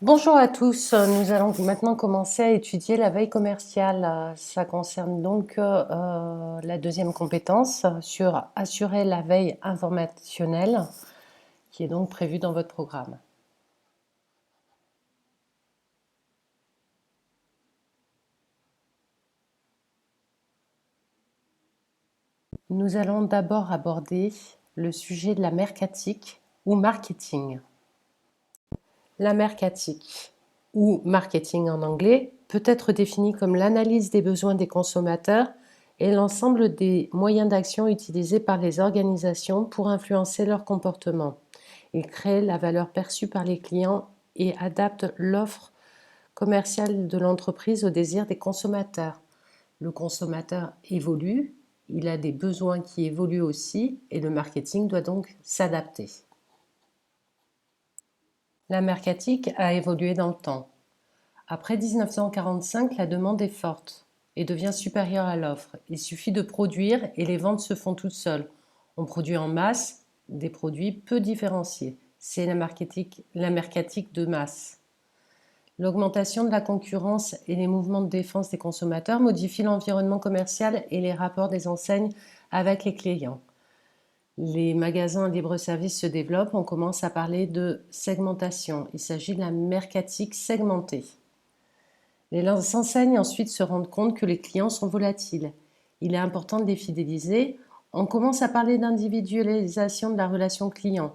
Bonjour à tous, nous allons maintenant commencer à étudier la veille commerciale. Ça concerne donc la deuxième compétence sur assurer la veille informationnelle qui est donc prévue dans votre programme. Nous allons d'abord aborder le sujet de la mercatique ou marketing. La mercatique, ou marketing en anglais, peut être définie comme l'analyse des besoins des consommateurs et l'ensemble des moyens d'action utilisés par les organisations pour influencer leur comportement. Il crée la valeur perçue par les clients et adapte l'offre commerciale de l'entreprise aux désirs des consommateurs. Le consommateur évolue, il a des besoins qui évoluent aussi et le marketing doit donc s'adapter. La mercatique a évolué dans le temps. Après 1945, la demande est forte et devient supérieure à l'offre. Il suffit de produire et les ventes se font toutes seules. On produit en masse des produits peu différenciés. C'est la mercatique de masse. L'augmentation de la concurrence et les mouvements de défense des consommateurs modifient l'environnement commercial et les rapports des enseignes avec les clients. Les magasins libre-service se développent, on commence à parler de segmentation. Il s'agit de la mercatique segmentée. Les enseignes ensuite se rendent compte que les clients sont volatiles. Il est important de les fidéliser. On commence à parler d'individualisation de la relation client.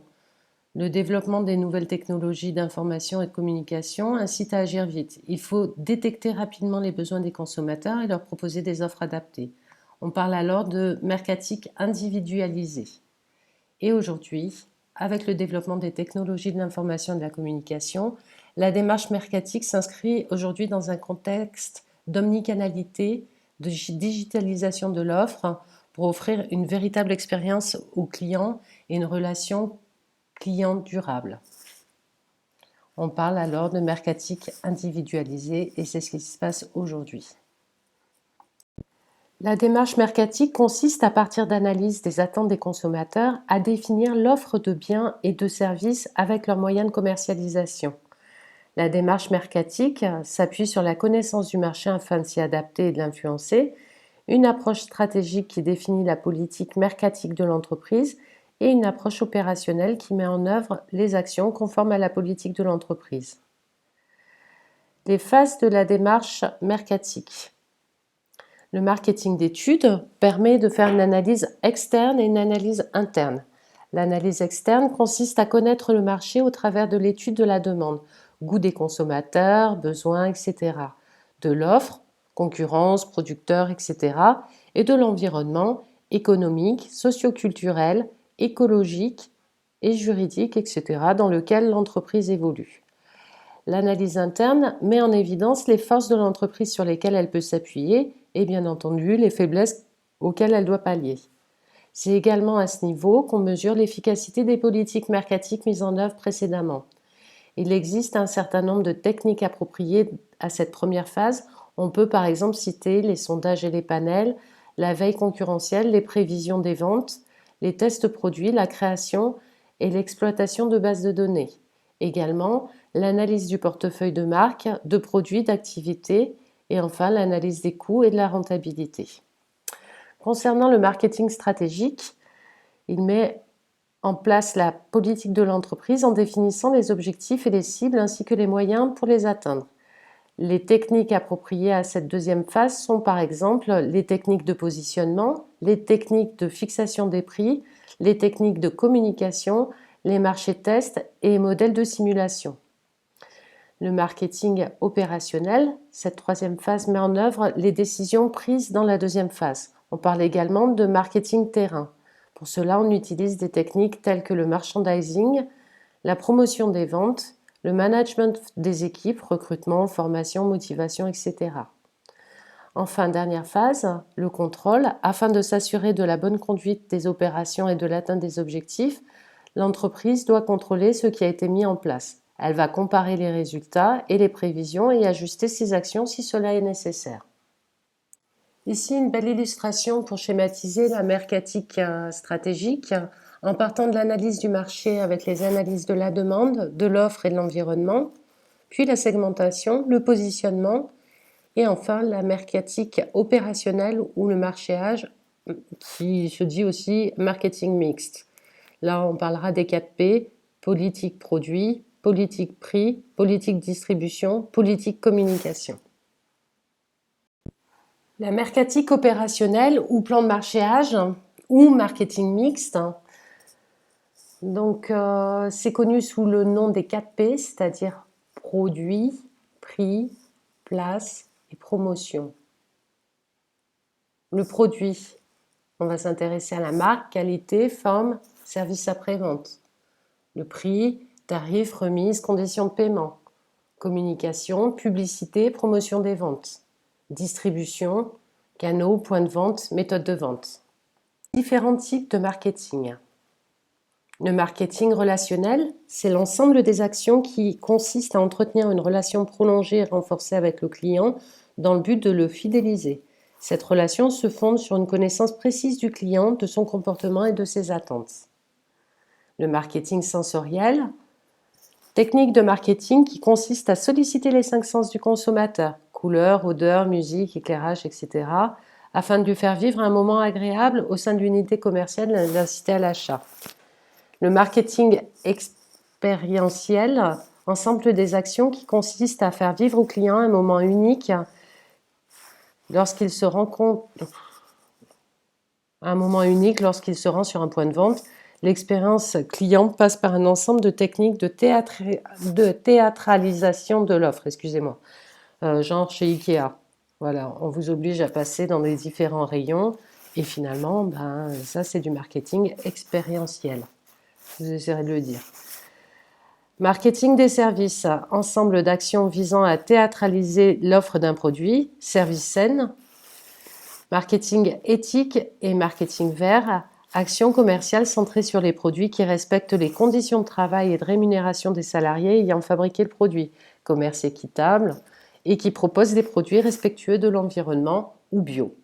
Le développement des nouvelles technologies d'information et de communication incite à agir vite. Il faut détecter rapidement les besoins des consommateurs et leur proposer des offres adaptées. On parle alors de mercatique individualisée. Et aujourd'hui, avec le développement des technologies de l'information et de la communication, la démarche mercatique s'inscrit aujourd'hui dans un contexte d'omnicanalité, de digitalisation de l'offre pour offrir une véritable expérience aux clients et une relation client durable. On parle alors de mercatique individualisée et c'est ce qui se passe aujourd'hui. La démarche mercatique consiste, à partir d'analyses des attentes des consommateurs, à définir l'offre de biens et de services avec leurs moyens de commercialisation. La démarche mercatique s'appuie sur la connaissance du marché afin de s'y adapter et de l'influencer, une approche stratégique qui définit la politique mercatique de l'entreprise et une approche opérationnelle qui met en œuvre les actions conformes à la politique de l'entreprise. Les phases de la démarche mercatique. Le marketing d'études permet de faire une analyse externe et une analyse interne. L'analyse externe consiste à connaître le marché au travers de l'étude de la demande, goût des consommateurs, besoins, etc., de l'offre, concurrence, producteurs, etc., et de l'environnement économique, socio-culturel, écologique et juridique, etc., dans lequel l'entreprise évolue. L'analyse interne met en évidence les forces de l'entreprise sur lesquelles elle peut s'appuyer et bien entendu les faiblesses auxquelles elle doit pallier. C'est également à ce niveau qu'on mesure l'efficacité des politiques mercatiques mises en œuvre précédemment. Il existe un certain nombre de techniques appropriées à cette première phase. On peut par exemple citer les sondages et les panels, la veille concurrentielle, les prévisions des ventes, les tests produits, la création et l'exploitation de bases de données. Également, l'analyse du portefeuille de marques, de produits, d'activités et enfin l'analyse des coûts et de la rentabilité. Concernant le marketing stratégique, il met en place la politique de l'entreprise en définissant les objectifs et les cibles ainsi que les moyens pour les atteindre. Les techniques appropriées à cette deuxième phase sont par exemple les techniques de positionnement, les techniques de fixation des prix, les techniques de communication, les marchés tests et les modèles de simulation. Le marketing opérationnel, cette troisième phase met en œuvre les décisions prises dans la deuxième phase. On parle également de marketing terrain. Pour cela, on utilise des techniques telles que le merchandising, la promotion des ventes, le management des équipes, recrutement, formation, motivation, etc. Enfin, dernière phase, le contrôle. Afin de s'assurer de la bonne conduite des opérations et de l'atteinte des objectifs, l'entreprise doit contrôler ce qui a été mis en place. Elle va comparer les résultats et les prévisions et ajuster ses actions si cela est nécessaire. Ici, une belle illustration pour schématiser la mercatique stratégique en partant de l'analyse du marché avec les analyses de la demande, de l'offre et de l'environnement. puis la segmentation, le positionnement et enfin la mercatique opérationnelle ou le marchéage qui se dit aussi marketing mixte. Là, on parlera des 4 P, politique produit, politique prix, politique distribution, politique communication. La mercatique opérationnelle ou plan de marchéage ou marketing mixte, donc c'est connu sous le nom des 4 P, c'est-à-dire produit, prix, place et promotion. Le produit, on va s'intéresser à la marque, qualité, forme, service après-vente. Le prix, tarif, remise, conditions de paiement. Communication, publicité, promotion des ventes. Distribution, canaux, points de vente, méthode de vente. Différents types de marketing. Le marketing relationnel, c'est l'ensemble des actions qui consistent à entretenir une relation prolongée et renforcée avec le client dans le but de le fidéliser. Cette relation se fonde sur une connaissance précise du client, de son comportement et de ses attentes. Le marketing sensoriel, technique de marketing qui consiste à solliciter les 5 sens du consommateur, couleur, odeur, musique, éclairage, etc., afin de lui faire vivre un moment agréable au sein d'une unité commerciale et l'inciter à l'achat. Le marketing expérientiel, ensemble des actions qui consistent à faire vivre au client un moment unique lorsqu'il se rend sur un point de vente. L'expérience client passe par un ensemble de techniques de théâtralisation de l'offre, excusez-moi, genre chez Ikea. Voilà, on vous oblige à passer dans les différents rayons et finalement, ça c'est du marketing expérientiel. Vous essaierez de le dire. Marketing des services, ensemble d'actions visant à théâtraliser l'offre d'un produit, service scène. Marketing éthique et marketing vert, actions commerciales centrées sur les produits qui respectent les conditions de travail et de rémunération des salariés ayant fabriqué le produit, commerce équitable et qui proposent des produits respectueux de l'environnement ou bio.